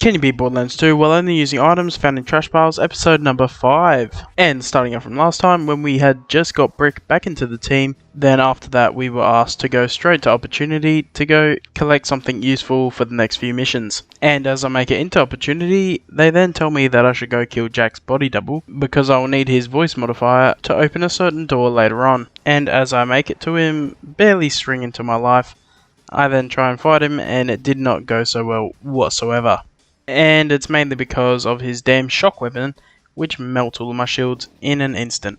Can you beat Borderlands 2 while only using items found in trash piles? Episode number 5. And starting off from last time when we had just got Brick back into the team, then after that we were asked to go straight to Opportunity to go collect something useful for the next few missions. And as I make it into Opportunity, they then tell me that I should go kill Jack's body double because I will need his voice modifier to open a certain door later on. And as I make it to him, barely string into my life, I then try and fight him and it did not go so well whatsoever. And it's mainly because of his damn shock weapon, which melts all of my shields in an instant.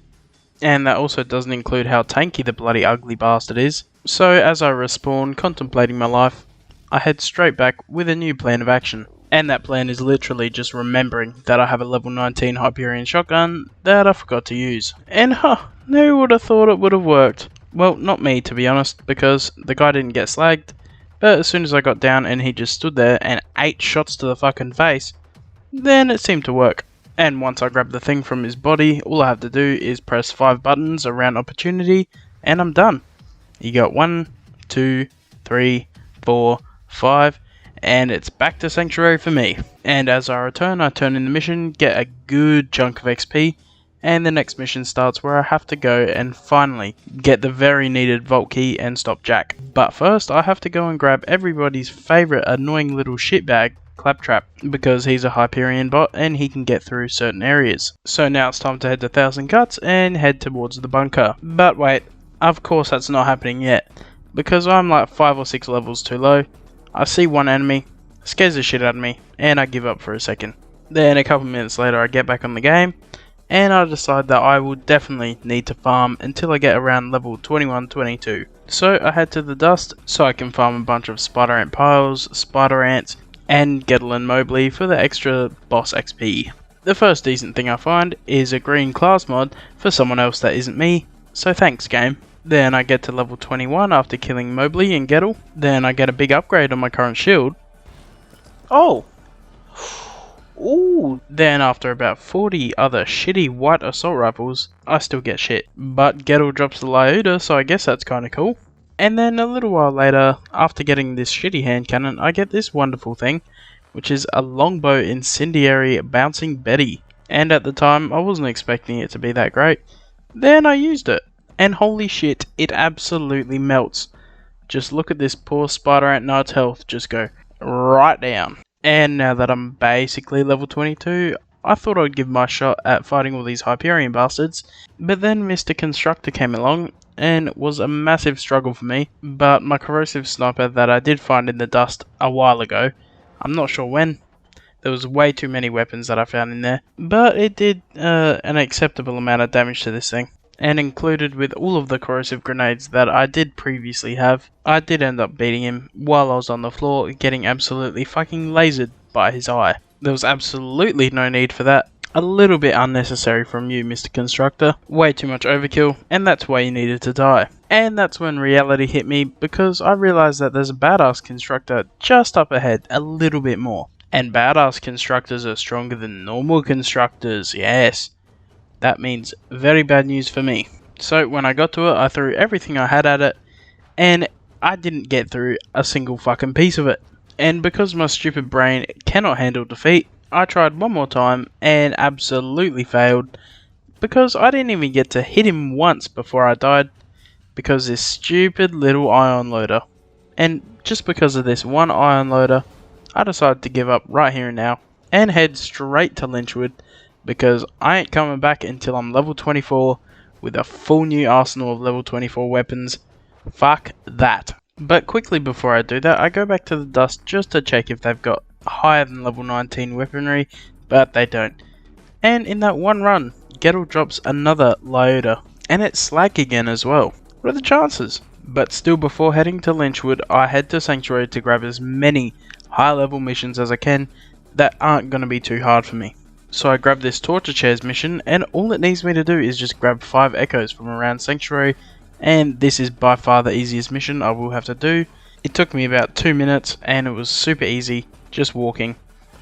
And that also doesn't include how tanky the bloody ugly bastard is. So as I respawn, contemplating my life, I head straight back with a new plan of action. And that plan is literally just remembering that I have a level 19 Hyperion shotgun that I forgot to use. And who would have thought it would have worked? Well, not me to be honest, because the guy didn't get slagged. But as soon as I got down and he just stood there and 8 shots to the fucking face, then it seemed to work. And once I grabbed the thing from his body, all I have to do is press 5 buttons around Opportunity and I'm done. You got 1, 2, 3, 4, 5, and it's back to Sanctuary for me. And as I turn in the mission, get a good chunk of XP, and the next mission starts where I have to go and finally get the very needed vault key and stop Jack. But first I have to go and grab everybody's favourite annoying little shitbag, Claptrap, because he's a Hyperion bot and he can get through certain areas. So now it's time to head to 1000 Cuts and head towards the bunker. But wait, of course that's not happening yet, because I'm like 5 or 6 levels too low. I see one enemy, scares the shit out of me, and I give up for a second. Then a couple minutes later I get back on the game, and I decide that I will definitely need to farm until I get around level 21-22. So I head to the dust so I can farm a bunch of spider ant piles, spider ants, and Gettle and Mobley for the extra boss XP. The first decent thing I find is a green class mod for someone else that isn't me, so thanks game. Then I get to level 21 after killing Mobley and Gettle. Then I get a big upgrade on my current shield. Oh! Ooh, then after about 40 other shitty white assault rifles, I still get shit. But Gettle drops the Lyuda, so I guess that's kinda cool. And then a little while later, after getting this shitty hand cannon, I get this wonderful thing, which is a longbow incendiary bouncing Betty. And at the time, I wasn't expecting it to be that great. Then I used it, and holy shit, it absolutely melts. Just look at this poor spider ant knight's health just go right down. And now that I'm basically level 22, I thought I'd give my shot at fighting all these Hyperion bastards, but then Mr. Constructor came along, and it was a massive struggle for me, but my corrosive sniper that I did find in the dust a while ago, I'm not sure when, there was way too many weapons that I found in there, but it did an acceptable amount of damage to this thing. And included with all of the corrosive grenades that I did previously have, I did end up beating him while I was on the floor, getting absolutely fucking lasered by his eye. There was absolutely no need for that. A little bit unnecessary from you, Mr. Constructor. Way too much overkill, and that's why you needed to die. And that's when reality hit me, because I realised that there's a badass constructor just up ahead, a little bit more. And badass constructors are stronger than normal constructors, yes. That means very bad news for me. So when I got to it, I threw everything I had at it, and I didn't get through a single fucking piece of it. And because my stupid brain cannot handle defeat, I tried one more time and absolutely failed, because I didn't even get to hit him once before I died, because this stupid little ion loader. And just because of this one ion loader, I decided to give up right here and now, and head straight to Lynchwood, because I ain't coming back until I'm level 24 with a full new arsenal of level 24 weapons. Fuck that. But quickly before I do that, I go back to the dust just to check if they've got higher than level 19 weaponry, but they don't. And in that one run, Gettle drops another Lyuda, and it's slag again as well. What are the chances? But still, before heading to Lynchwood, I head to Sanctuary to grab as many high level missions as I can that aren't going to be too hard for me. So I grab this torture chairs mission, and all it needs me to do is just grab 5 echoes from around Sanctuary, and this is by far the easiest mission I will have to do. It took me about 2 minutes, and it was super easy, just walking,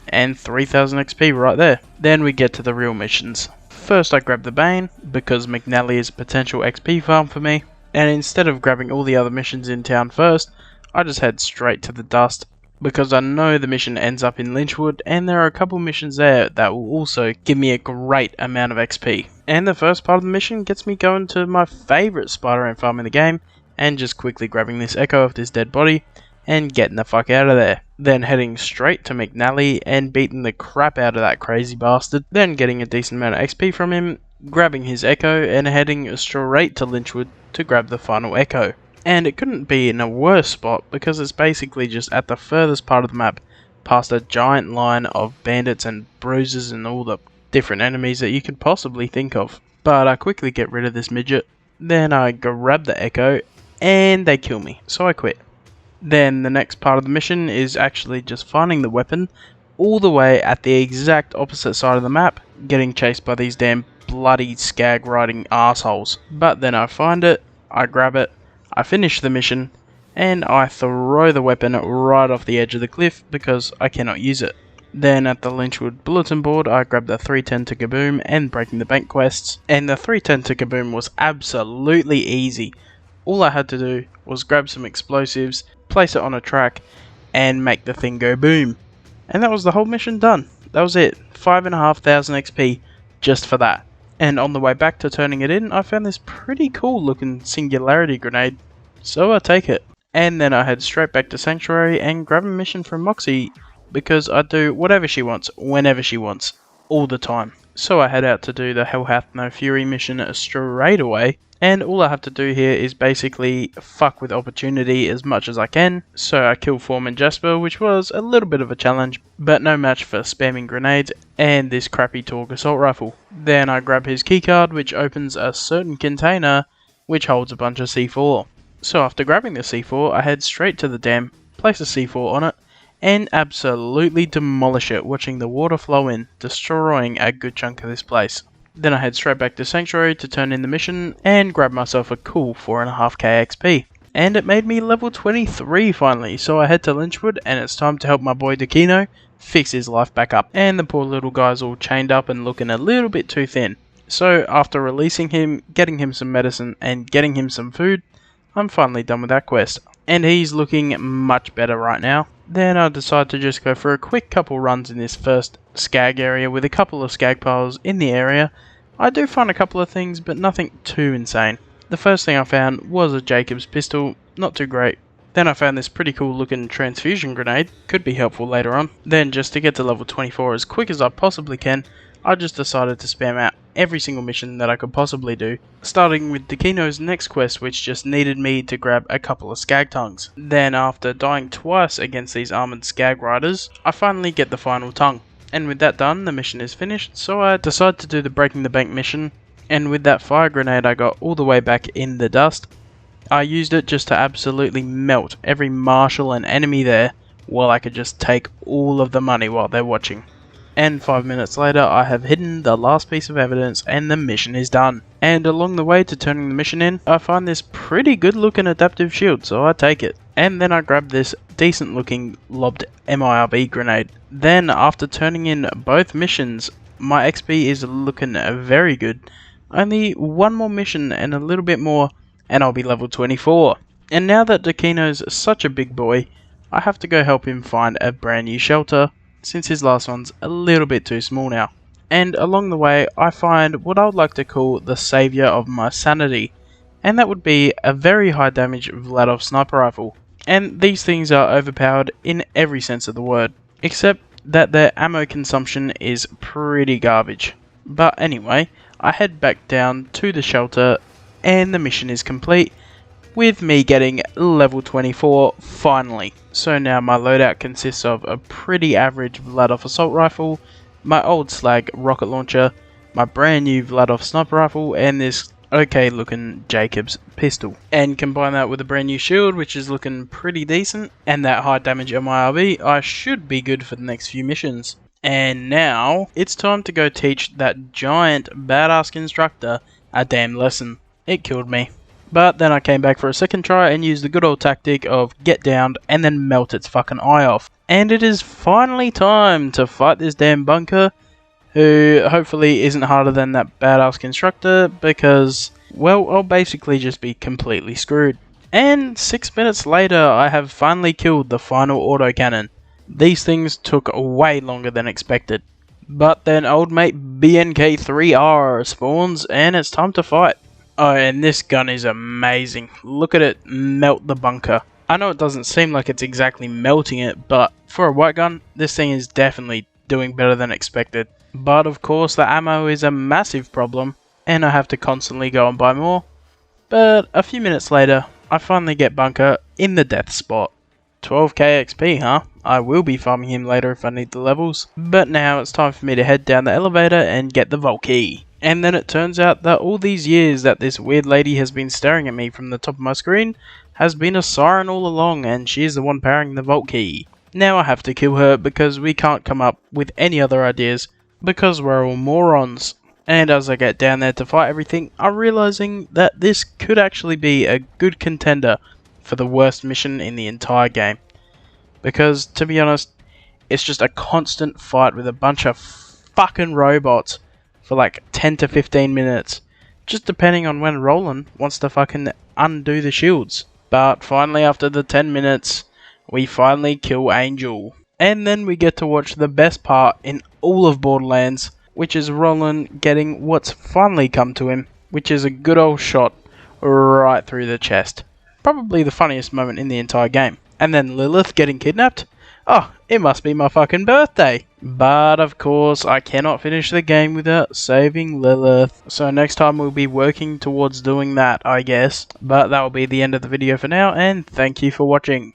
and 3000 XP right there. Then we get to the real missions. First I grab the Bane, because McNally is a potential XP farm for me, and instead of grabbing all the other missions in town first, I just head straight to the dust because I know the mission ends up in Lynchwood, and there are a couple missions there that will also give me a great amount of XP. And the first part of the mission gets me going to my favourite spider ant farm in the game, and just quickly grabbing this echo of this dead body, and getting the fuck out of there. Then heading straight to McNally and beating the crap out of that crazy bastard, then getting a decent amount of XP from him, grabbing his echo, and heading straight to Lynchwood to grab the final echo. And it couldn't be in a worse spot because it's basically just at the furthest part of the map, past a giant line of bandits and bruisers and all the different enemies that you could possibly think of. But I quickly get rid of this midget, then I grab the echo, and they kill me, so I quit. Then the next part of the mission is actually just finding the weapon all the way at the exact opposite side of the map, getting chased by these damn bloody skag riding assholes. But then I find it, I grab it, I finish the mission, and I throw the weapon right off the edge of the cliff because I cannot use it. Then at the Lynchwood bulletin board, I grab the 310 to Kaboom and Breaking the Bank quests, and the 310 to Kaboom was absolutely easy. All I had to do was grab some explosives, place it on a track, and make the thing go boom. And that was the whole mission done. That was it. 5,500 XP just for that. And on the way back to turning it in, I found this pretty cool looking singularity grenade, so I take it. And then I head straight back to Sanctuary and grab a mission from Moxie, because I do whatever she wants, whenever she wants, all the time. So I head out to do the Hell Hath No Fury mission straight away, and all I have to do here is basically fuck with opportunity as much as I can. So I kill Foreman Jasper, which was a little bit of a challenge, but no match for spamming grenades and this crappy Torgue assault rifle. Then I grab his keycard, which opens a certain container which holds a bunch of C4. So after grabbing the C4, I head straight to the dam, place a C4 on it, and absolutely demolish it, watching the water flow in, destroying a good chunk of this place. Then I head straight back to Sanctuary to turn in the mission and grab myself a cool 4.5k XP. And it made me level 23 finally, so I head to Lynchwood and it's time to help my boy Dakino fix his life back up. And the poor little guy's all chained up and looking a little bit too thin. So after releasing him, getting him some medicine and getting him some food, I'm finally done with that quest. And he's looking much better right now. Then I decide to just go for a quick couple runs in this first skag area with a couple of skag piles in the area. I do find a couple of things, but nothing too insane. The first thing I found was a Jacobs pistol, not too great. Then I found this pretty cool looking transfusion grenade, could be helpful later on. Then just to get to level 24 as quick as I possibly can, I just decided to spam out every single mission that I could possibly do, starting with Dakino's next quest, which just needed me to grab a couple of skag tongues. Then after dying twice against these armoured skag riders, I finally get the final tongue. And with that done, the mission is finished, so I decide to do the Breaking the Bank mission, and with that fire grenade I got all the way back in the dust, I used it just to absolutely melt every marshal and enemy there, while I could just take all of the money while they're watching. And 5 minutes later, I have hidden the last piece of evidence and the mission is done. And along the way to turning the mission in, I find this pretty good looking adaptive shield, so I take it. And then I grab this decent looking lobbed MIRB grenade. Then after turning in both missions, my XP is looking very good. Only one more mission and a little bit more and I'll be level 24. And now that Dakino's such a big boy, I have to go help him find a brand new shelter, since his last one's a little bit too small now. And along the way, I find what I would like to call the saviour of my sanity, and that would be a very high damage Vladov sniper rifle. And these things are overpowered in every sense of the word, except that their ammo consumption is pretty garbage. But anyway, I head back down to the shelter, and the mission is complete, with me getting level 24 finally. So now my loadout consists of a pretty average Vladov assault rifle, my old slag rocket launcher, my brand new Vladov sniper rifle, and this okay looking Jacobs pistol. And combine that with a brand new shield, which is looking pretty decent, and that high damage MIRB, I should be good for the next few missions. And now it's time to go teach that giant badass instructor a damn lesson. It killed me. But then I came back for a second try and used the good old tactic of get downed and then melt its fucking eye off. And it is finally time to fight this damn bunker, who hopefully isn't harder than that badass constructor, because, well, I'll basically just be completely screwed. And 6 minutes later, I have finally killed the final autocannon. These things took way longer than expected. But then old mate BNK3R spawns and it's time to fight. Oh, and this gun is amazing. Look at it melt the bunker. I know it doesn't seem like it's exactly melting it, but for a white gun, this thing is definitely doing better than expected. But of course the ammo is a massive problem, and I have to constantly go and buy more. But a few minutes later, I finally get bunker in the death spot. 12k XP, huh? I will be farming him later if I need the levels. But now it's time for me to head down the elevator and get the vault key. And then it turns out that all these years that this weird lady has been staring at me from the top of my screen has been a siren all along, and she's the one powering the vault key. Now I have to kill her because we can't come up with any other ideas because we're all morons. And as I get down there to fight everything, I'm realizing that this could actually be a good contender for the worst mission in the entire game. Because, to be honest, it's just a constant fight with a bunch of fucking robots for like 10 to 15 minutes. Just depending on when Roland wants to fucking undo the shields. But finally, after the 10 minutes, we finally kill Angel. And then we get to watch the best part in all of Borderlands, which is Roland getting what's finally come to him, which is a good old shot right through the chest. Probably the funniest moment in the entire game. And then Lilith getting kidnapped? Oh, it must be my fucking birthday. But of course, I cannot finish the game without saving Lilith. So next time we'll be working towards doing that, I guess. But that will be the end of the video for now, and thank you for watching.